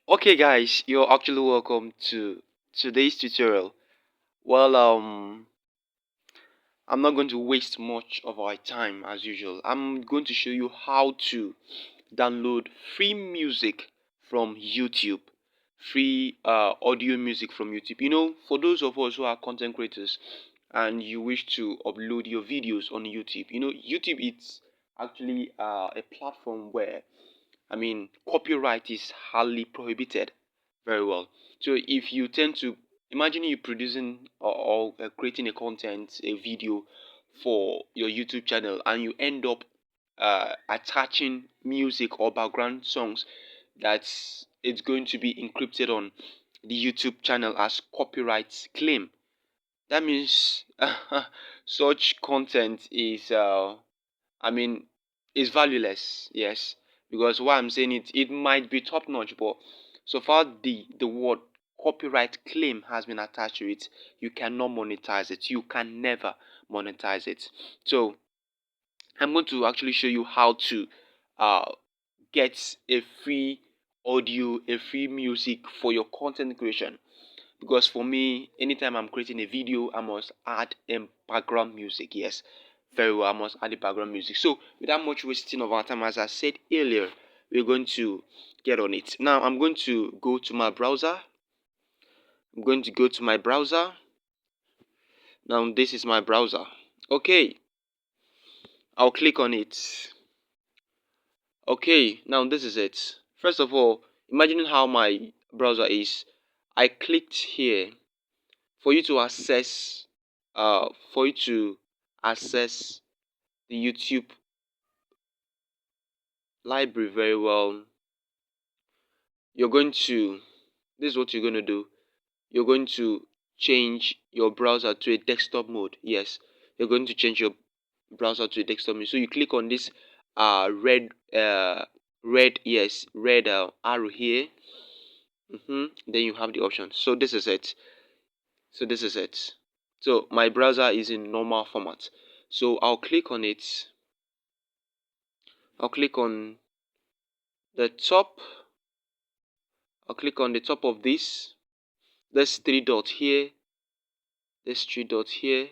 Okay, guys, you're actually welcome to today's tutorial. Well, I'm not going to waste much of our time as usual. I'm going to show you how to download free music from YouTube, free audio music from YouTube. For those of us who are content creators and you wish to upload your videos on YouTube, YouTube is actually a platform where copyright is highly prohibited. Very well. So if you tend to imagine you producing or creating a content, a video for your YouTube channel, and you end up attaching music or background songs that's it's going to be encrypted on the YouTube channel as copyright claim. That means such content I mean, is valueless, yes. Because why I'm saying it might be top notch, but so far the word copyright claim has been attached to it, you cannot monetize it. You can never monetize it. So I'm going to actually show you how to uh, get a free audio, a free music for your content creation. Because for me, anytime I'm creating a video, I must add a background music. Yes, very well, I must add the background music. So without much wasting of our time, as I said earlier, we're going to get on it. Now I'm going to go to my browser. I'm going to go to my browser. Now this is my browser. Okay, I'll click on it. Okay, now this is it. First of all, imagine how my browser is. I clicked here for you to access for you to access the YouTube library very well. You're going to This is what you're going to do. You're going to change your browser to a desktop mode. Yes, you're going to change your browser to a desktop mode. So you click on this red arrow here. Then you have the option. So this is it. So my browser is in normal format. So I'll click on it. I'll click on the top. I'll click on the top of this. There's three dots here. There's three dots here.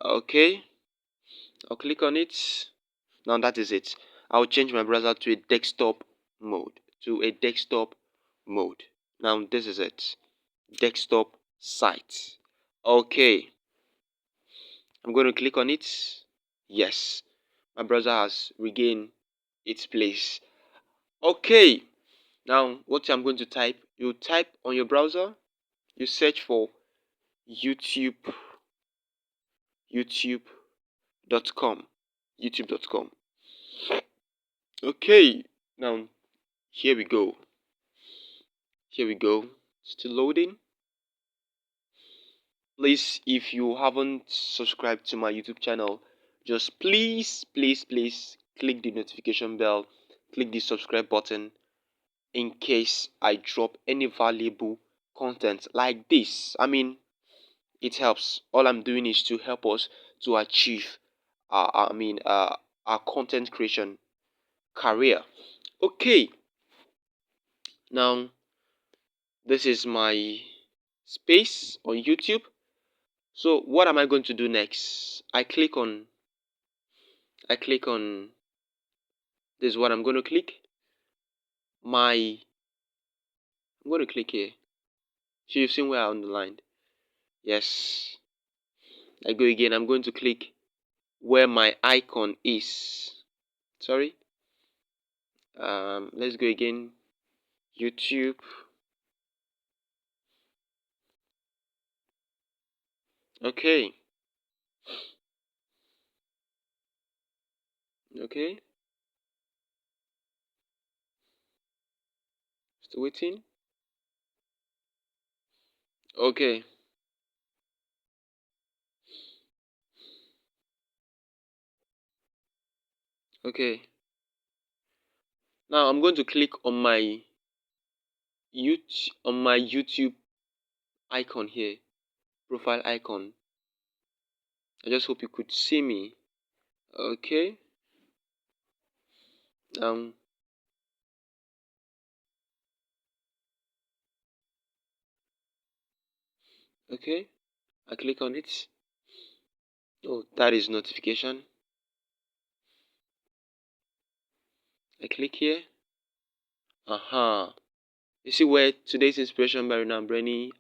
Okay. I'll click on it. Now that is it. I'll change my browser to a desktop mode. Now this is it. Desktop site. Okay. I'm going to click on it. Yes. My browser has regained its place. Okay. Now what I'm going to type, you type on your browser, you search for YouTube youtube.com youtube.com. Okay, now here we go. Still loading. Please, if you haven't subscribed to my YouTube channel, just please click the notification bell, click the subscribe button in case I drop any valuable content like this. It helps. All I'm doing is to help us to achieve our content creation career. Okay, now this is my space on YouTube. So what am I going to do next? I click on this is what I'm going to click. I'm going to click here. So you've seen where I underlined. Yes. I go again. I'm going to click where my icon is. Sorry. Let's go again. YouTube. Okay. Okay. Still waiting. Okay. Okay. Now I'm going to click on my YouTube icon here, profile icon. I just hope you could see me. Okay. Um Okay, I click on it. Oh, that is notification. I click here. You see where today's inspiration by Renan Brenny.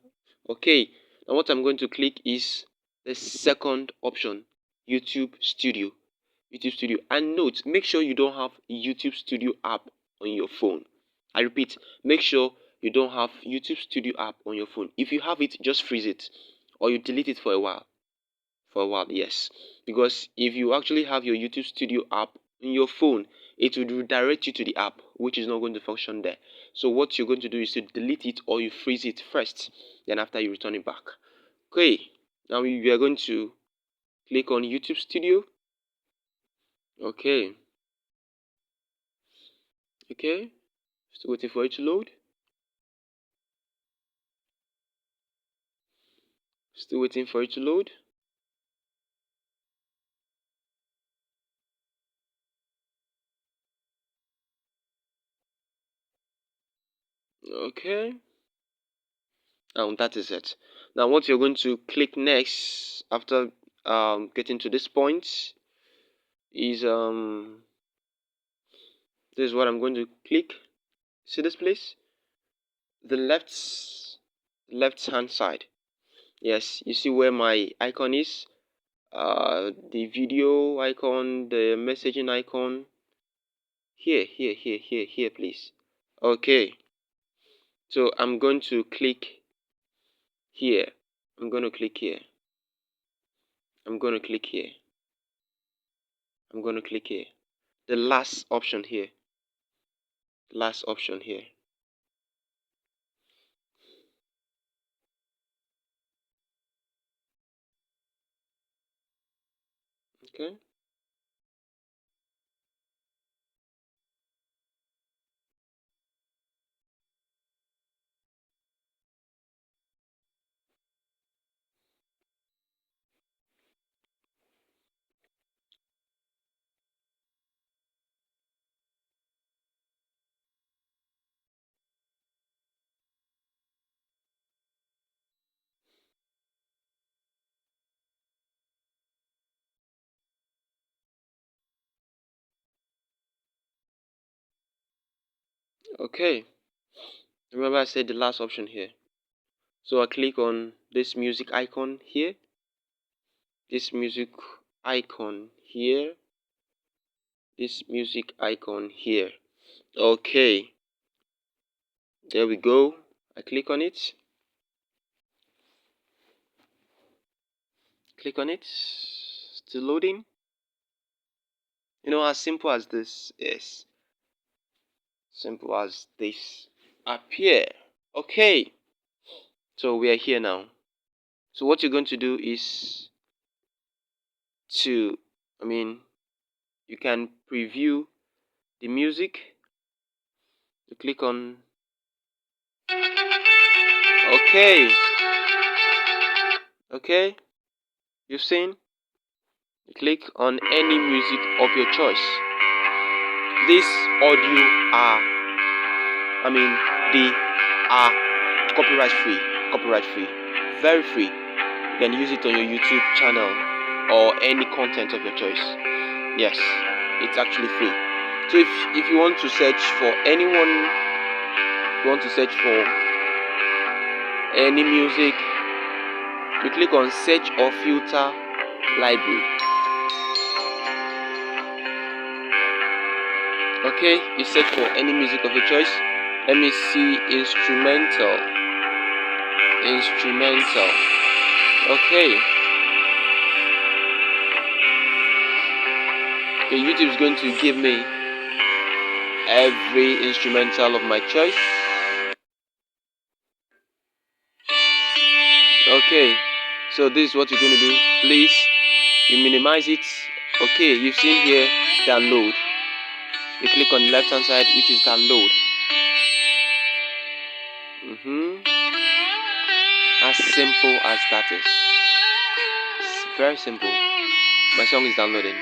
Okay, now what I'm going to click is the second option, YouTube Studio. YouTube Studio. And note, make sure you don't have YouTube Studio app on your phone. I repeat, make sure you don't have YouTube Studio app on your phone. If you have it, just freeze it or you delete it for a while. Yes. Because if you actually have your YouTube Studio app in your phone, it will redirect you to the app, which is not going to function there. So what you're going to do is to delete it or you freeze it first, then after you return it back. Okay, now we are going to click on YouTube Studio. Okay, still waiting for it to load. Still waiting for it to load. Okay, and that is it. Now what you're going to click next after getting to this point is this is what I'm going to click. See this place? The left hand side. Yes, you see where my icon is? The video icon, the messaging icon. Here, please. Okay. So I'm going to click here. I'm going to click here. I'm going to click here. I'm going to click here. The last option here. Last option here. Okay. Okay. Remember I said the last option here. So I click on this music icon here. This music icon here. This music icon here. Okay. There we go. I click on it. Click on it. Still loading. As simple as this is. Simple as this. Appear. Okay. So we are here now. So what you're going to do is to, you can preview the music. You click on. Okay. Okay. You've seen. You click on any music of your choice. This audio they are copyright free, very free. You can use it on your YouTube channel or any content of your choice. Yes, it's actually free. So if you want to search for anyone, you want to search for any music, you click on search or filter library. Okay, you search for any music of your choice. Let me see instrumental. Okay. YouTube is going to give me every instrumental of my choice. Okay, so this is what you're going to do. Please, you minimize it. Okay, you've seen here download. You click on the left hand side, which is download. As simple as that is. It's very simple. My song is downloading.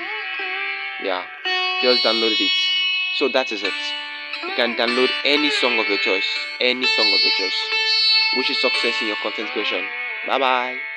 Yeah, just downloaded it. So that is it. You can download any song of your choice. Wish you success in your content creation. Bye bye.